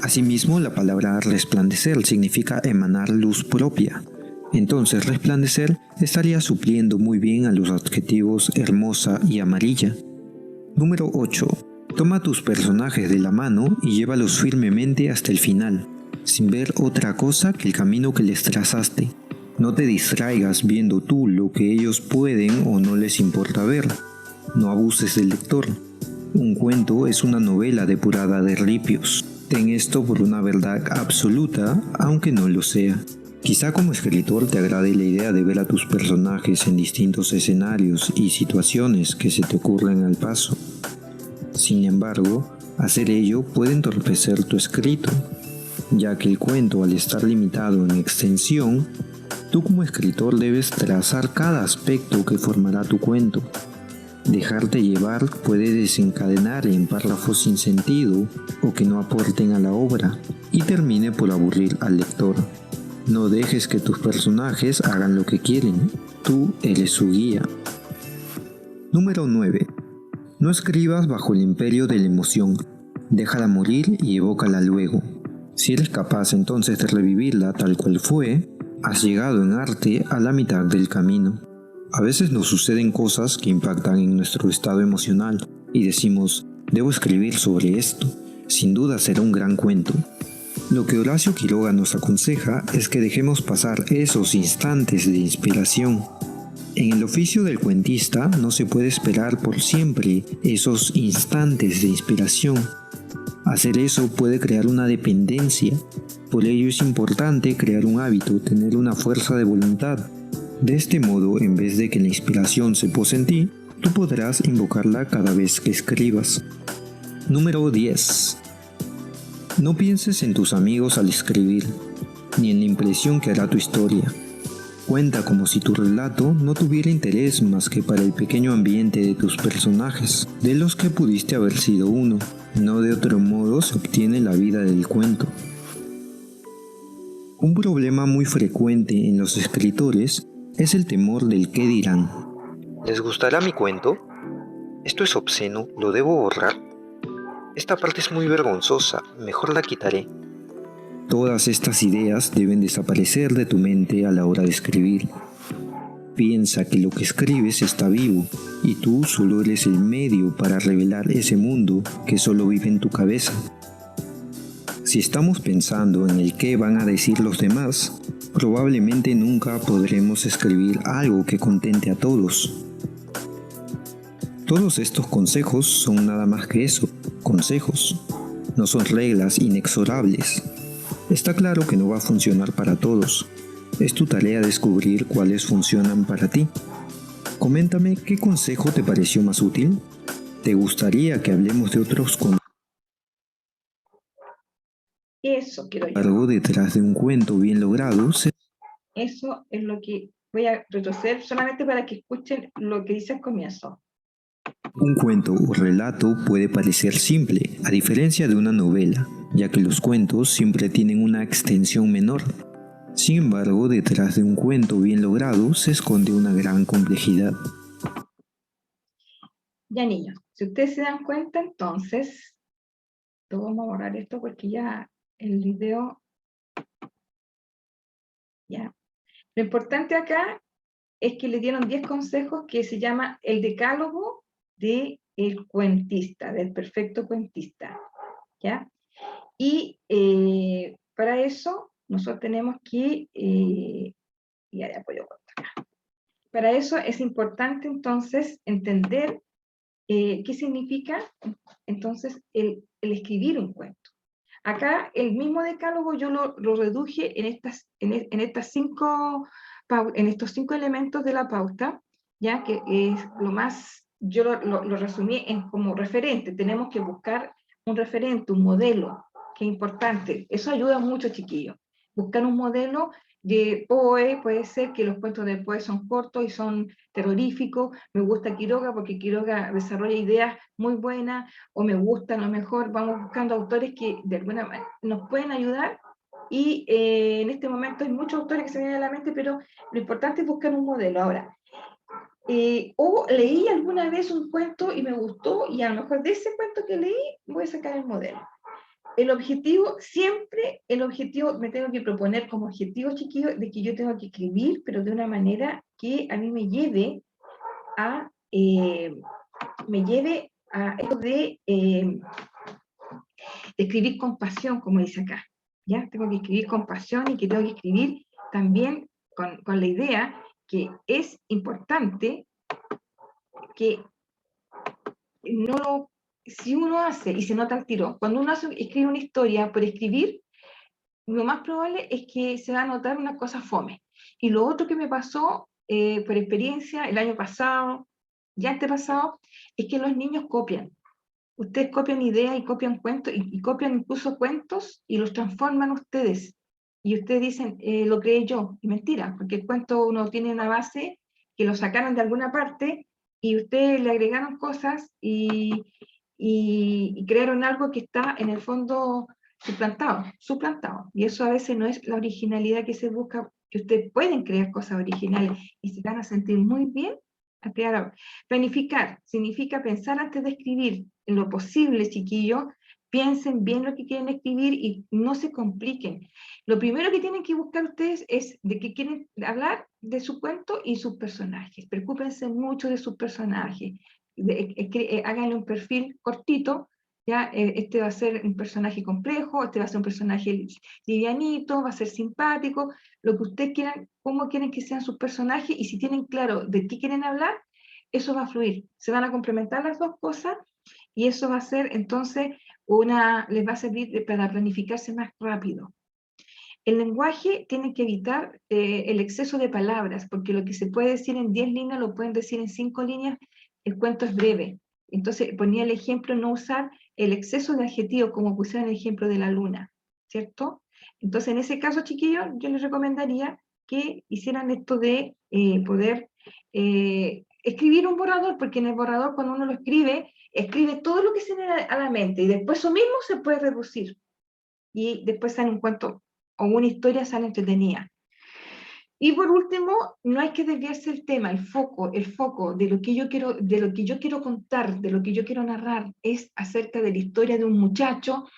Asimismo, la palabra resplandecer significa emanar luz propia. Entonces, resplandecer estaría supliendo muy bien a los adjetivos hermosa y amarilla. Número 8. Toma tus personajes de la mano y llévalos firmemente hasta el final, sin ver otra cosa que el camino que les trazaste. No te distraigas viendo tú lo que ellos pueden o no les importa ver. No abuses del lector. Un cuento es una novela depurada de ripios. Ten esto por una verdad absoluta, aunque no lo sea. Quizá como escritor te agrade la idea de ver a tus personajes en distintos escenarios y situaciones que se te ocurren al paso. Sin embargo, hacer ello puede entorpecer tu escrito, ya que el cuento, al estar limitado en extensión, tú como escritor debes trazar cada aspecto que formará tu cuento. Dejarte llevar puede desencadenar en párrafos sin sentido o que no aporten a la obra y termine por aburrir al lector. No dejes que tus personajes hagan lo que quieren, tú eres su guía. Número 9. No escribas bajo el imperio de la emoción, déjala morir y evócala luego. Si eres capaz entonces de revivirla tal cual fue, has llegado en arte a la mitad del camino. A veces nos suceden cosas que impactan en nuestro estado emocional y decimos, debo escribir sobre esto, sin duda será un gran cuento. Lo que Horacio Quiroga nos aconseja es que dejemos pasar esos instantes de inspiración. En el oficio del cuentista no se puede esperar por siempre esos instantes de inspiración. Hacer eso puede crear una dependencia, por ello es importante crear un hábito, tener una fuerza de voluntad. De este modo, en vez de que la inspiración se pose en ti, tú podrás invocarla cada vez que escribas. Número 10. No pienses en tus amigos al escribir, ni en la impresión que hará tu historia. Cuenta como si tu relato no tuviera interés más que para el pequeño ambiente de tus personajes, de los que pudiste haber sido uno. No de otro modo se obtiene la vida del cuento. Un problema muy frecuente en los escritores es el temor del qué dirán. ¿Les gustará mi cuento? ¿Esto es obsceno? ¿Lo debo borrar? Esta parte es muy vergonzosa, mejor la quitaré. Todas estas ideas deben desaparecer de tu mente a la hora de escribir. Piensa que lo que escribes está vivo y tú solo eres el medio para revelar ese mundo que solo vive en tu cabeza. Si estamos pensando en el qué van a decir los demás, probablemente nunca podremos escribir algo que contente a todos. Todos estos consejos son nada más que eso, consejos. No son reglas inexorables. Está claro que no va a funcionar para todos. Es tu tarea descubrir cuáles funcionan para ti. Coméntame qué consejo te pareció más útil. ¿Te gustaría que hablemos de otros consejos? Eso quiero yo. Algo detrás de un cuento bien logrado. Eso es lo que voy a retroceder solamente para que escuchen lo que dice al comienzo. Un cuento o relato puede parecer simple, a diferencia de una novela, ya que los cuentos siempre tienen una extensión menor. Sin embargo, detrás de un cuento bien logrado se esconde una gran complejidad. Ya, niños, si ustedes se dan cuenta, entonces, vamos a borrar esto porque ya el video, ya. Lo importante acá es que le dieron 10 consejos que se llama el decálogo del cuentista, del perfecto cuentista, ¿ya? Y para eso nosotros tenemos que, ya de apoyo acá. Para eso es importante entonces entender qué significa entonces el escribir un cuento. Acá el mismo decálogo yo lo reduje en estos 5 elementos de la pauta, ya que es lo más, yo lo resumí en como referente. Tenemos que buscar un referente, un modelo, que es importante. Eso ayuda mucho, chiquillos. Buscar un modelo de POE, puede ser que los cuentos de POE son cortos y son terroríficos. Me gusta Quiroga porque Quiroga desarrolla ideas muy buenas, o me gustan, a lo mejor vamos buscando autores que de alguna manera nos pueden ayudar. Y en este momento hay muchos autores que se me vienen a la mente, pero lo importante es buscar un modelo. Ahora, o leí alguna vez un cuento y me gustó, y a lo mejor de ese cuento que leí voy a sacar el modelo. El objetivo, siempre el objetivo, me tengo que proponer como objetivo, chiquillo, de que yo tengo que escribir, pero de una manera que a mí me lleve a esto de escribir con pasión, como dice acá. ¿Ya? Tengo que escribir con pasión, y que tengo que escribir también con la idea que es importante que no, si uno hace, y se nota al tiro, cuando uno escribe una historia por escribir, lo más probable es que se va a notar una cosa fome. Y lo otro que me pasó por experiencia el año pasado, ya antepasado, es que los niños copian. Ustedes copian ideas y copian cuentos, y copian incluso cuentos y los transforman ustedes. Y ustedes dicen, lo creé yo. Y mentira, porque el cuento uno tiene una base que lo sacaron de alguna parte y ustedes le agregaron cosas y crearon algo que está en el fondo suplantado. Y eso a veces no es la originalidad que se busca, que ustedes pueden crear cosas originales y se van a sentir muy bien a crear algo. Planificar significa pensar antes de escribir. En lo posible, chiquillos, piensen bien lo que quieren escribir y no se compliquen. Lo primero que tienen que buscar ustedes es de qué quieren hablar de su cuento y sus personajes. Preocúpense mucho de sus personajes. Háganle un perfil cortito. ¿Ya? Este va a ser un personaje complejo, este va a ser un personaje livianito, va a ser simpático, lo que ustedes quieran, cómo quieren que sean sus personajes, y si tienen claro de qué quieren hablar, eso va a fluir. Se van a complementar las dos cosas, y eso va a ser entonces les va a servir para planificarse más rápido. El lenguaje tiene que evitar el exceso de palabras, porque lo que se puede decir en 10 líneas lo pueden decir en 5 líneas, el cuento es breve. Entonces ponía el ejemplo, no usar el exceso de adjetivos, como pusieron el ejemplo de la luna, ¿cierto? Entonces en ese caso, chiquillos, yo les recomendaría que hicieran esto de poder escribir un borrador, porque en el borrador, cuando uno lo escribe todo lo que se le da a la mente, y después eso mismo se puede reducir, y después sale un cuento o una historia, sale entretenida. Y por último, no hay que desviarse el tema, el foco de lo que yo quiero contar, de lo que yo quiero narrar, es acerca de la historia de un muchacho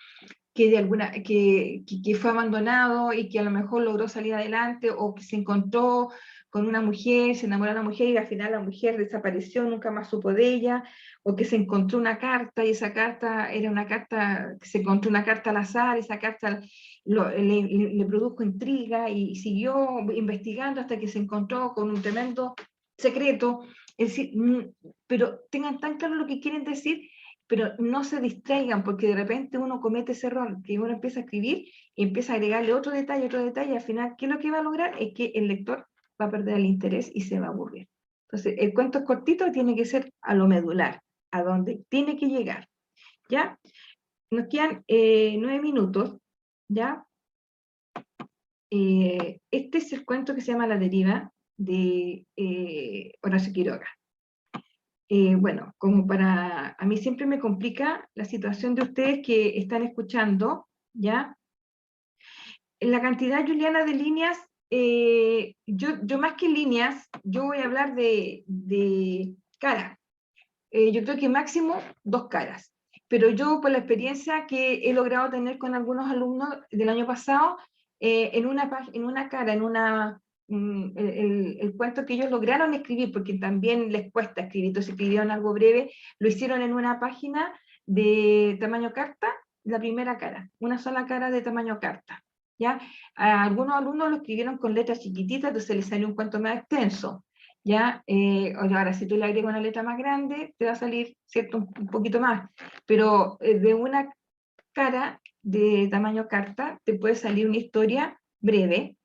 que fue abandonado y que a lo mejor logró salir adelante, o que se encontró con una mujer, se enamoró de una mujer y al final la mujer desapareció, nunca más supo de ella, o que se encontró una carta y esa carta era una carta, que se encontró una carta al azar, esa carta le produjo intriga y siguió investigando hasta que se encontró con un tremendo secreto. Es decir, pero tengan tan claro lo que quieren decir, pero no se distraigan, porque de repente uno comete ese error, que uno empieza a escribir y empieza a agregarle otro detalle, y al final, ¿qué es lo que va a lograr? Es que el lector va a perder el interés y se va a aburrir. Entonces, el cuento cortito tiene que ser a lo medular, a donde tiene que llegar, ¿ya? Nos quedan 9 minutos, ¿ya? Este es el cuento que se llama La deriva, de Horacio Quiroga. Bueno, a mí siempre me complica la situación de ustedes que están escuchando, ¿ya? En la cantidad, Juliana, de líneas, yo más que líneas, yo voy a hablar de caras. Yo creo que máximo 2 caras. Pero yo, por la experiencia que he logrado tener con algunos alumnos del año pasado, en una cara, el cuento que ellos lograron escribir, porque también les cuesta escribir, entonces escribieron algo breve, lo hicieron en una página de tamaño carta, la primera cara, una sola cara de tamaño carta. ¿Ya? Algunos alumnos lo escribieron con letras chiquititas, entonces les salió un cuento más extenso. ¿Ya? Ahora, si tú le agregas una letra más grande, te va a salir, ¿cierto? Un poquito más. Pero de una cara de tamaño carta, te puede salir una historia breve,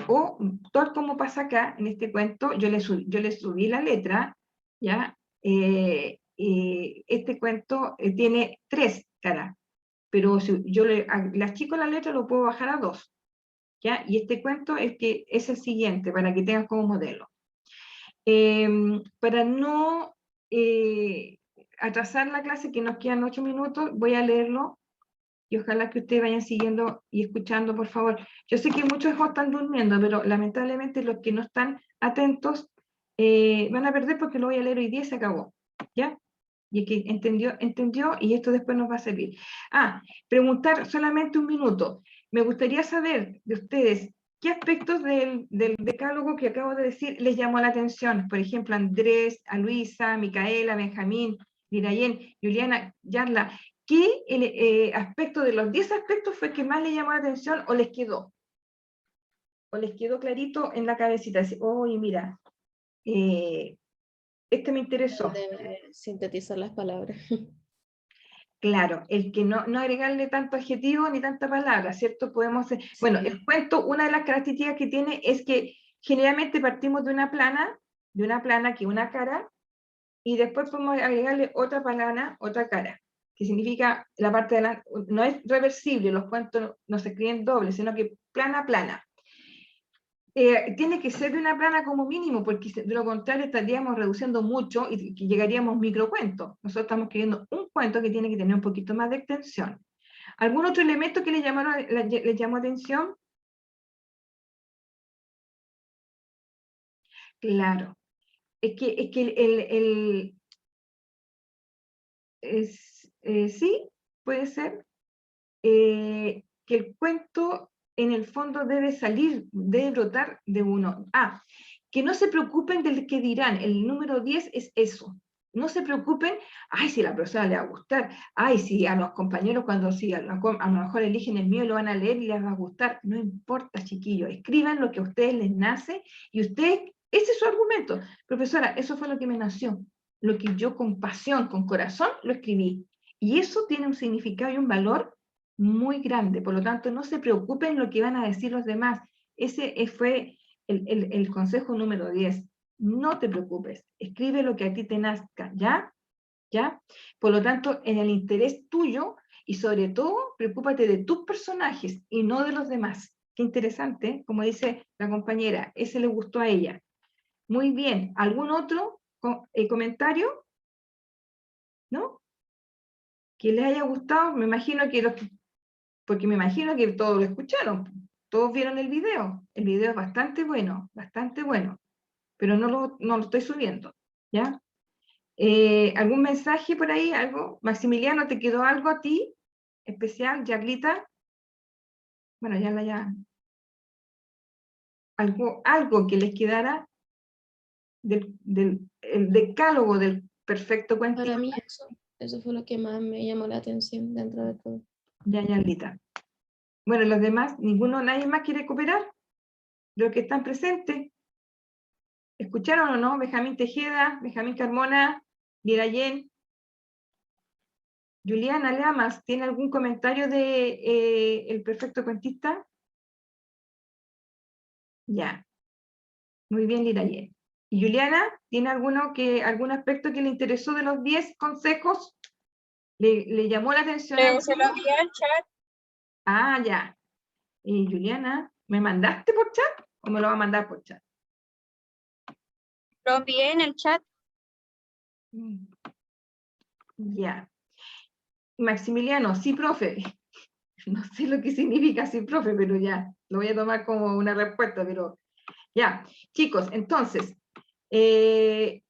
o tal como pasa acá, en este cuento, yo le subí la letra, ¿ya? Este cuento tiene 3 caras, pero si yo le achico la letra, lo puedo bajar a 2, ¿ya? Y este cuento es el siguiente, para que tengan como modelo. Para no atrasar la clase, que nos quedan 8 minutos, voy a leerlo, y ojalá que ustedes vayan siguiendo y escuchando, por favor. Yo sé que muchos están durmiendo, pero lamentablemente los que no están atentos van a perder, porque lo voy a leer hoy día y se acabó, ¿ya? Y el que entendió, y esto después nos va a servir. Preguntar solamente un minuto. Me gustaría saber de ustedes qué aspectos del decálogo que acabo de decir les llamó la atención. Por ejemplo, Andrés, a Luisa, Micaela, Benjamín, Lirayen, Juliana, Yarla. ¿Qué aspecto de los 10 aspectos fue que más les llamó la atención o les quedó? ¿O les quedó clarito en la cabecita? Oye, mira, este me interesó. De sintetizar las palabras. Claro, el que no agregarle tanto adjetivo ni tanta palabra, ¿cierto? Podemos, bueno, Sí. el cuento, una de las características que tiene es que generalmente partimos de una plana que es una cara, y después podemos agregarle otra plana, otra cara, que significa la parte de la, no es reversible, los cuentos no se escriben dobles, sino que plana, plana. Tiene que ser de una plana como mínimo, porque de lo contrario estaríamos reduciendo mucho y llegaríamos a microcuentos. Nosotros estamos escribiendo un cuento que tiene que tener un poquito más de extensión. ¿Algún otro elemento que le llamó atención? Claro. Es que sí, puede ser que el cuento en el fondo debe salir, debe brotar de uno. Que no se preocupen del que dirán, el número 10 es eso. No se preocupen, ay, si a la profesora le va a gustar, ay, si a los compañeros cuando a lo mejor eligen el mío lo van a leer y les va a gustar. No importa, chiquillos, escriban lo que a ustedes les nace y ustedes, ese es su argumento. Profesora, eso fue lo que me nació, lo que yo con pasión, con corazón, lo escribí. Y eso tiene un significado y un valor muy grande, por lo tanto no se preocupen lo que van a decir los demás. Ese fue el consejo número 10. No te preocupes, escribe lo que a ti te nazca, ¿ya? ¿Ya? Por lo tanto, en el interés tuyo, y sobre todo, preocúpate de tus personajes y no de los demás. Qué interesante, como dice la compañera, ese le gustó a ella. Muy bien, ¿algún otro comentario? ¿No? Que les haya gustado, me imagino que porque me imagino que todos lo escucharon, todos vieron el video es bastante bueno, pero no lo estoy subiendo, ¿ya? ¿Algún mensaje por ahí, algo? Maximiliano, ¿te quedó algo a ti especial? Yarlita, bueno, ya, algo que les quedara el decálogo del perfecto cuentista. Para mí eso fue lo que más me llamó la atención dentro de todo. Ya, Yarlita. Bueno, los demás, nadie más quiere cooperar, de los que están presentes. ¿Escucharon o no? Benjamín Tejeda, Benjamín Carmona, Lirayen, Juliana Lamas, ¿tiene algún comentario de el perfecto cuentista? Ya. Muy bien, Lirayen. ¿Y Juliana, tiene algún aspecto que le interesó de los 10 consejos? ¿Le llamó la atención? Se lo envié al chat. Ya. Y Juliana, ¿me mandaste por chat o me lo va a mandar por chat? Lo envié en el chat. Ya. Maximiliano, sí, profe. No sé lo que significa sí, profe, pero ya, lo voy a tomar como una respuesta, pero ya. Chicos, entonces, esto,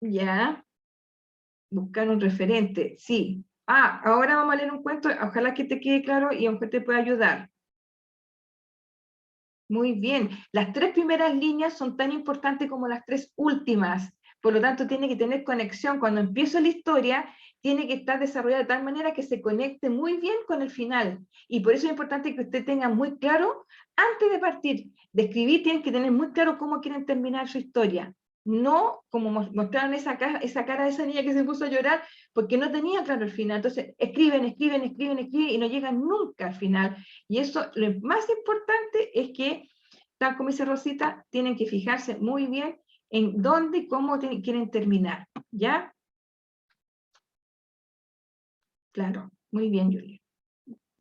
ya, buscar un referente, sí. Ahora vamos a leer un cuento, ojalá que te quede claro y aunque te pueda ayudar. Muy bien, las 3 primeras líneas son tan importantes como las 3 últimas, por lo tanto tiene que tener conexión. Cuando empiezo la historia, tiene que estar desarrollada de tal manera que se conecte muy bien con el final, y por eso es importante que usted tenga muy claro, antes de partir, de escribir, tienen que tener muy claro cómo quieren terminar su historia, no como mostraron esa cara de esa niña que se puso a llorar, porque no tenía claro el final. Entonces, escriben, y no llegan nunca al final. Y eso, lo más importante es que, tal como dice Rosita, tienen que fijarse muy bien en dónde y cómo quieren terminar, ¿ya? Claro, muy bien, Julia.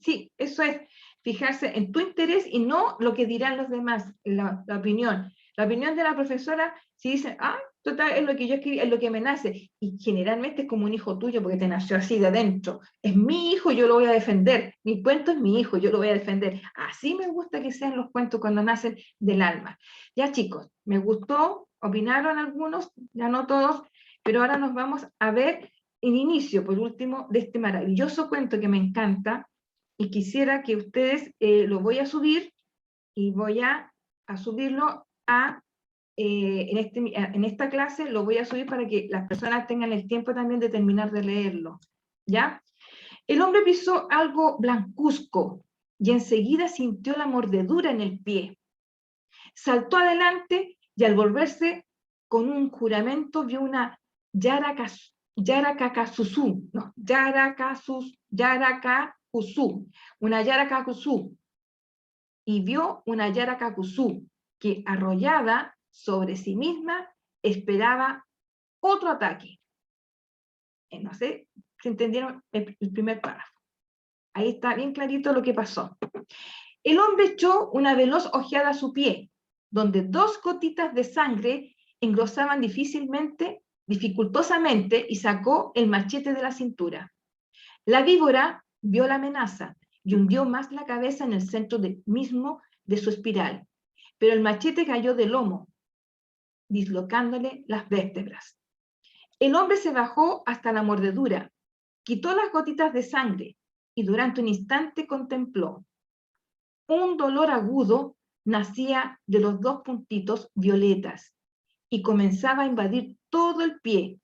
Sí, eso es, fijarse en tu interés y no lo que dirán los demás, la opinión. La opinión de la profesora, si dicen, ah, total, es lo que yo escribí, es lo que me nace, y generalmente es como un hijo tuyo porque te nació así de adentro. Es mi hijo, yo lo voy a defender. Mi cuento es mi hijo, yo lo voy a defender. Así me gusta que sean los cuentos cuando nacen del alma. Ya, chicos, me gustó, opinaron algunos, ya no todos, pero ahora nos vamos a ver el inicio, por último, de este maravilloso cuento que me encanta, y quisiera que ustedes lo voy a subir, y voy a subirlo en esta clase, lo voy a subir para que las personas tengan el tiempo también de terminar de leerlo, ¿ya? El hombre pisó algo blancuzco, y enseguida sintió la mordedura en el pie. Saltó adelante, y al volverse con un juramento vio una Yaracacazuzú, no, Yaracacuzú, una Yaracacuzú, y vio una Yaracacuzú que, arrollada sobre sí misma, esperaba otro ataque. No sé si entendieron el primer párrafo. Ahí está bien clarito lo que pasó. El hombre echó una veloz ojeada a su pie, donde 2 gotitas de sangre engrosaban dificultosamente, y sacó el machete de la cintura. La víbora vio la amenaza y hundió más la cabeza en el centro mismo de su espiral, pero el machete cayó del lomo, dislocándole las vértebras. El hombre se bajó hasta la mordedura, quitó las gotitas de sangre y durante un instante contempló. Un dolor agudo nacía de los 2 puntitos violetas y comenzaba a invadir todo el pie.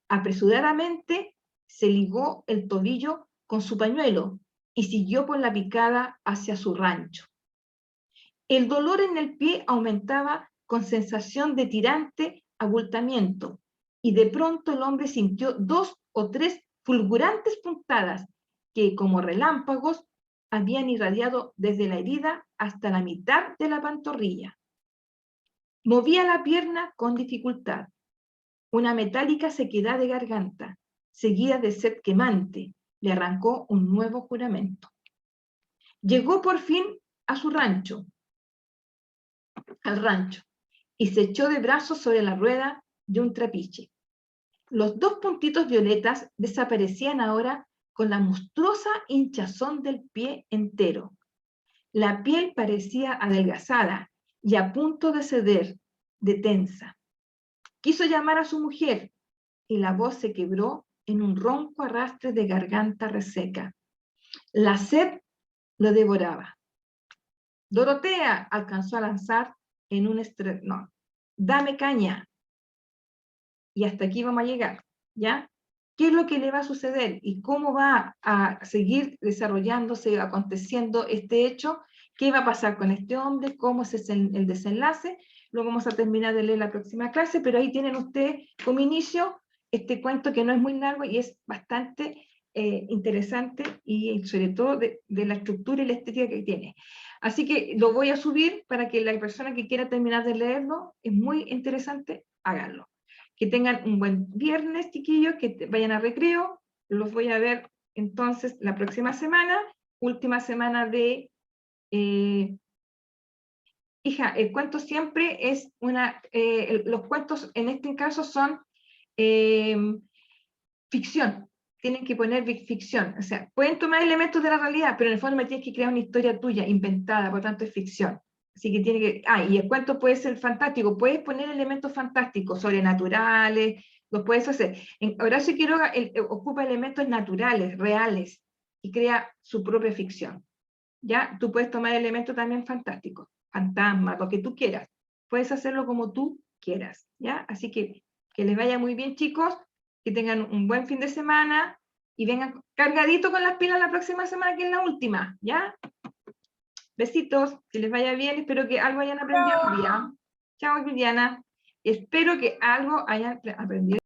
Apresuradamente se ligó el tobillo con su pañuelo y siguió por la picada hacia su rancho. El dolor en el pie aumentaba con sensación de tirante abultamiento, y de pronto el hombre sintió 2 o 3 fulgurantes puntadas que, como relámpagos, habían irradiado desde la herida hasta la mitad de la pantorrilla. Movía la pierna con dificultad. Una metálica sequedad de garganta, seguida de sed quemante, le arrancó un nuevo juramento. Llegó por fin a su rancho, al rancho, y se echó de brazos sobre la rueda de un trapiche. Los 2 puntitos violetas desaparecían ahora con la monstruosa hinchazón del pie entero. La piel parecía adelgazada y a punto de ceder, de tensa. Quiso llamar a su mujer, y la voz se quebró en un ronco arrastre de garganta reseca. La sed lo devoraba. Dorotea, alcanzó a lanzar en un no, dame caña. Y hasta aquí vamos a llegar, ¿ya? ¿Qué es lo que le va a suceder y cómo va a seguir desarrollándose, aconteciendo este hecho? ¿Qué va a pasar con este hombre? ¿Cómo es el desenlace? Lo vamos a terminar de leer la próxima clase, pero ahí tienen ustedes como inicio este cuento, que no es muy largo y es bastante interesante, y sobre todo de la estructura y la estética que tiene. Así que lo voy a subir para que la persona que quiera terminar de leerlo, es muy interesante, háganlo. Que tengan un buen viernes, chiquillos, que vayan a recreo. Los voy a ver entonces la próxima semana, última semana de... hija, el cuento siempre es los cuentos en este caso son ficción. Tienen que poner ficción. O sea, pueden tomar elementos de la realidad, pero en el fondo me tienes que crear una historia tuya, inventada, por tanto es ficción. Así que tiene que... y el cuento puede ser fantástico, puedes poner elementos fantásticos, sobrenaturales, los puedes hacer. Horacio Quiroga ocupa elementos naturales, reales, y crea su propia ficción. ¿Ya? Tú puedes tomar elementos también fantásticos, fantasmas, lo que tú quieras. Puedes hacerlo como tú quieras, ¿ya? Así que les vaya muy bien, chicos, que tengan un buen fin de semana, y vengan cargadito con las pilas la próxima semana, que es la última, ¿ya? Besitos, que les vaya bien, espero que algo hayan aprendido hoy día. Chao, Viviana. Espero que algo hayan aprendido.